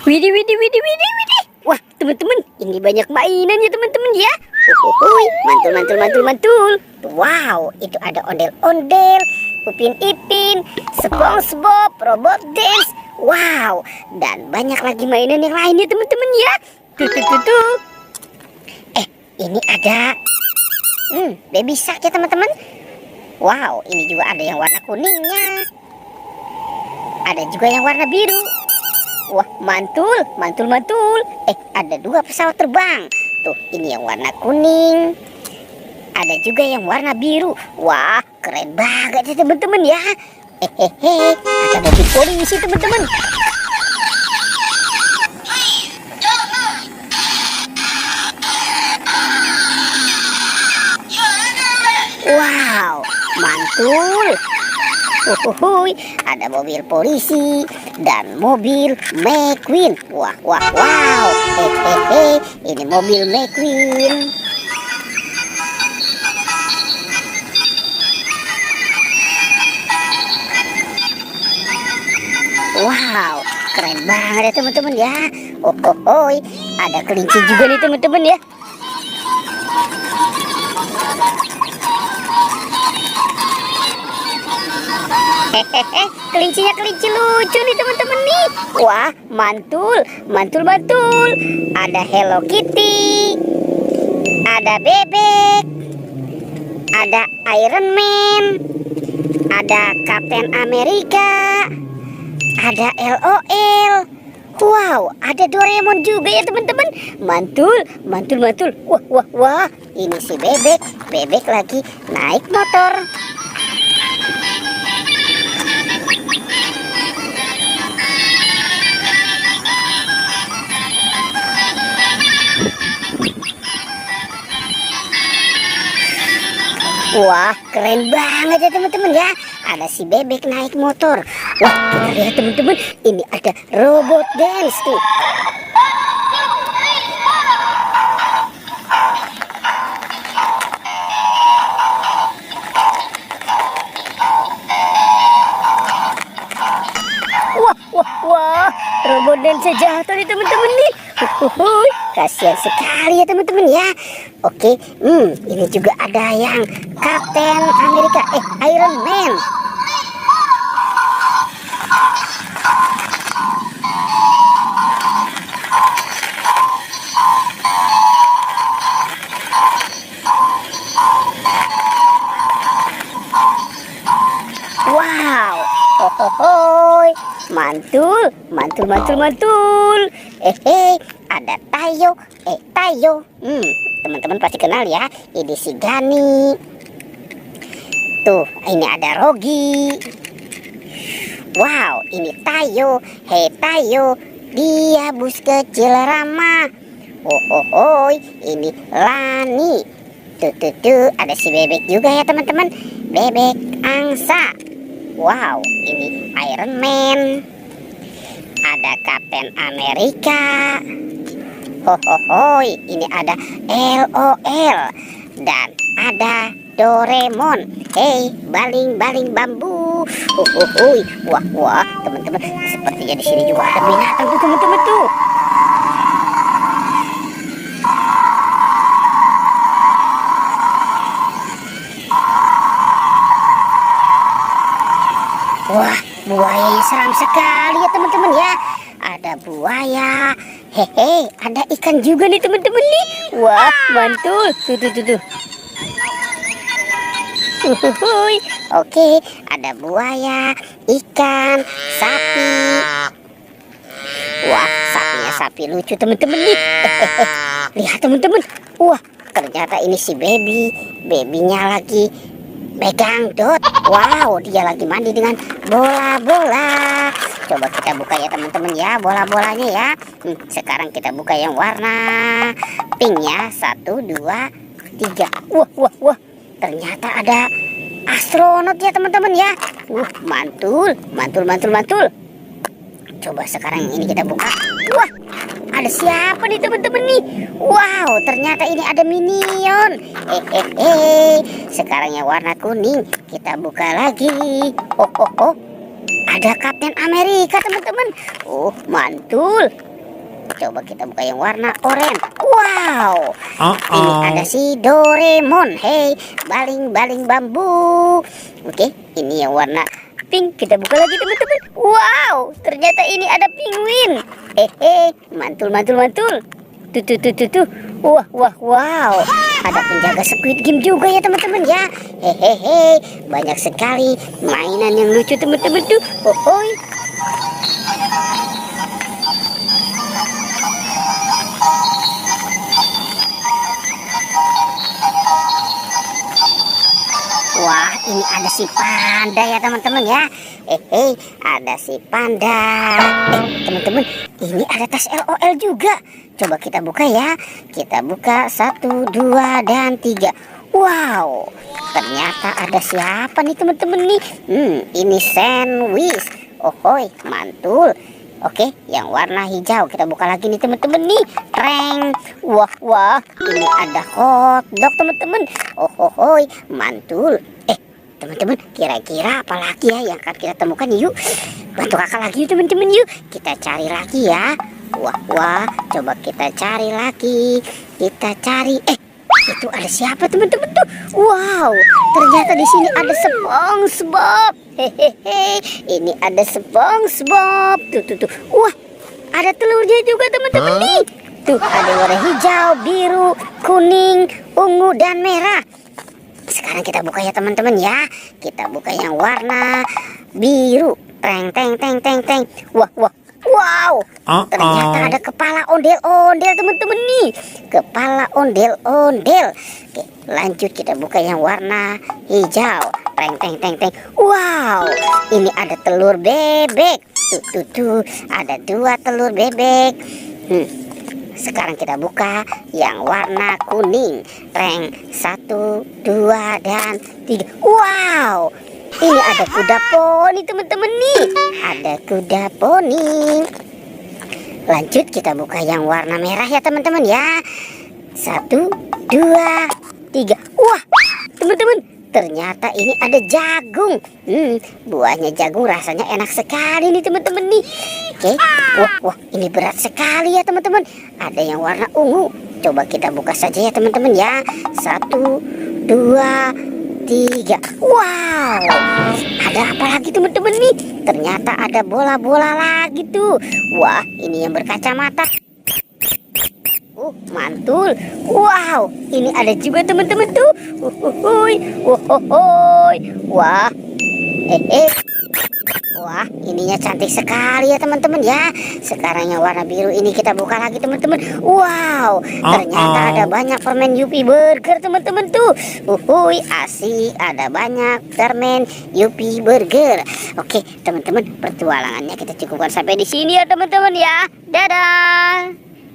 Widih, widih, widih, widih, widih. Wah, teman-teman, ini banyak mainan ya teman-teman ya. Mantul, mantul, mantul, mantul. Wow, itu ada ondel-ondel, Upin Ipin, SpongeBob, Robot Dance. Wow, dan banyak lagi mainan yang lainnya teman-teman ya. Tuh. Ini ada Baby Shark ya teman-teman. Wow, ini juga ada yang warna kuningnya. Ada juga yang warna biru. Wah, mantul, mantul, mantul. Ada 2 pesawat terbang. Tuh, ini yang warna kuning. Ada juga yang warna biru. Wah, keren banget ya teman-teman ya. Ada mobil polisi teman-teman. Wow, mantul. Ada mobil polisi dan mobil McQueen. Wow. Ini mobil McQueen. Wow, keren banget ya teman-teman ya. Ada kelinci juga nih teman-teman ya. Kelincinya kelinci lucu nih teman-teman nih. Wah, mantul, mantul, mantul. Ada Hello Kitty, ada bebek, ada Iron Man, ada Captain America, ada LOL. Wow, ada Doraemon juga ya teman-teman. Mantul, mantul, mantul. Wah. Ini si bebek lagi naik motor. Wah, keren banget ya teman-teman ya. Ada si bebek naik motor. Wah, kita lihat teman-teman, ini ada Robot Dance tuh. Wah, Robot Dance jatuh nih teman-teman nih. Kasihan sekali ya teman-teman ya. Oke, ini juga ada yang Captain America, Iron Man. Wow, mantul, mantul, mantul, mantul. Ada Tayo, teman-teman pasti kenal ya. Ini si Gani. Tuh, ini ada Rogi. Wow, ini Tayo. Tayo, dia bus kecil ramah. Ini Lani. Tuh, ada si bebek juga ya teman-teman. Bebek angsa. Wow, ini Iron Man. Ada Captain America. Ini ada LOL dan ada Doraemon. Baling-baling bambu. Wah, teman-teman, sepertinya di sini juga ada binatang tuh teman-teman tuh. Wah, buaya seram sekali ya teman-teman ya. Ada buaya. Ada ikan juga nih teman-teman nih. Wah, mantul. Tuh. Oke, ada buaya, ikan, sapi. Wah, sapi lucu teman-teman nih. Lihat teman-teman. Wah, ternyata ini si babynya lagi pegang dot. Wow, dia lagi mandi dengan bola-bola. Coba kita buka ya teman-teman ya, bola-bolanya ya. Sekarang kita buka yang warna pink ya. 1, 2, 3. Wah. Ternyata ada astronot ya teman-teman ya. Mantul. Coba sekarang ini kita buka. Wah, ada siapa nih teman-teman nih? Wow, ternyata ini ada Minion. Sekarang yang warna kuning kita buka lagi. Ada Captain America teman-teman. Mantul. Coba kita buka yang warna oranye. Wow, ini ada si Doraemon. Hey, baling-baling bambu. Oke, ini yang warna pink. Kita buka lagi teman-teman. Wow, ternyata ini ada penguin. Mantul. Tuh. Wow. Ada penjaga Squid Game juga ya teman-teman ya. Banyak sekali mainan yang lucu teman-teman tuh. Wah, ini ada si panda ya teman-teman ya. Ada si panda. Teman-teman, ini ada tas LOL juga. Coba kita buka ya. Kita buka 1, 2, dan 3. Wow, ternyata ada siapa nih teman-teman nih? Ini sandwich. Mantul. Oke, yang warna hijau kita buka lagi nih teman-teman nih. Wah, ini ada hotdog teman-teman. Mantul. Teman-teman, kira-kira apa lagi ya yang akan kita temukan? Yuk, bantu kakak lagi yuk teman-teman, yuk. Kita cari lagi ya. Wah, coba kita cari lagi. Kita cari. Itu ada siapa teman-teman tuh? Wow, ternyata di sini ada SpongeBob. Ini ada SpongeBob. Tuh. Wah, ada telurnya juga teman-teman nih. Tuh, ada warna hijau, biru, kuning, ungu, dan merah. Sekarang kita buka ya teman-teman ya. Kita buka yang warna biru. Teng. Wow, ternyata ada kepala ondel-ondel teman-teman nih. Kepala ondel-ondel. Oke, lanjut kita buka yang warna hijau. Teng. Wow, ini ada telur bebek. Tuh, ada 2 telur bebek. Sekarang kita buka yang warna kuning. 1, 2, dan 3. Wow, ini ada kuda poni teman-teman nih. Ada kuda poni. Lanjut kita buka yang warna merah ya teman-teman ya. 1, 2, 3. Wah, teman-teman, ternyata ini ada jagung. Buahnya jagung rasanya enak sekali nih teman-teman nih. Oke. Wah, ini berat sekali ya teman-teman. Ada yang warna ungu. Coba kita buka saja ya teman-teman ya. 1, 2, 3. Wow, ada apa lagi teman-teman nih? Ternyata ada bola-bola lagi tuh. Wah, ini yang berkacamata. Mantul. Wow, ini ada juga teman-teman tuh. Wah, ininya cantik sekali ya teman-teman ya. Sekarang yang warna biru ini kita buka lagi teman-teman. Wow, ternyata ada banyak permen Yupi Burger teman-teman tuh. Asik, ada banyak permen Yupi Burger. Oke, teman-teman, pertualangannya kita cukupkan sampai di sini ya teman-teman ya. Dadah.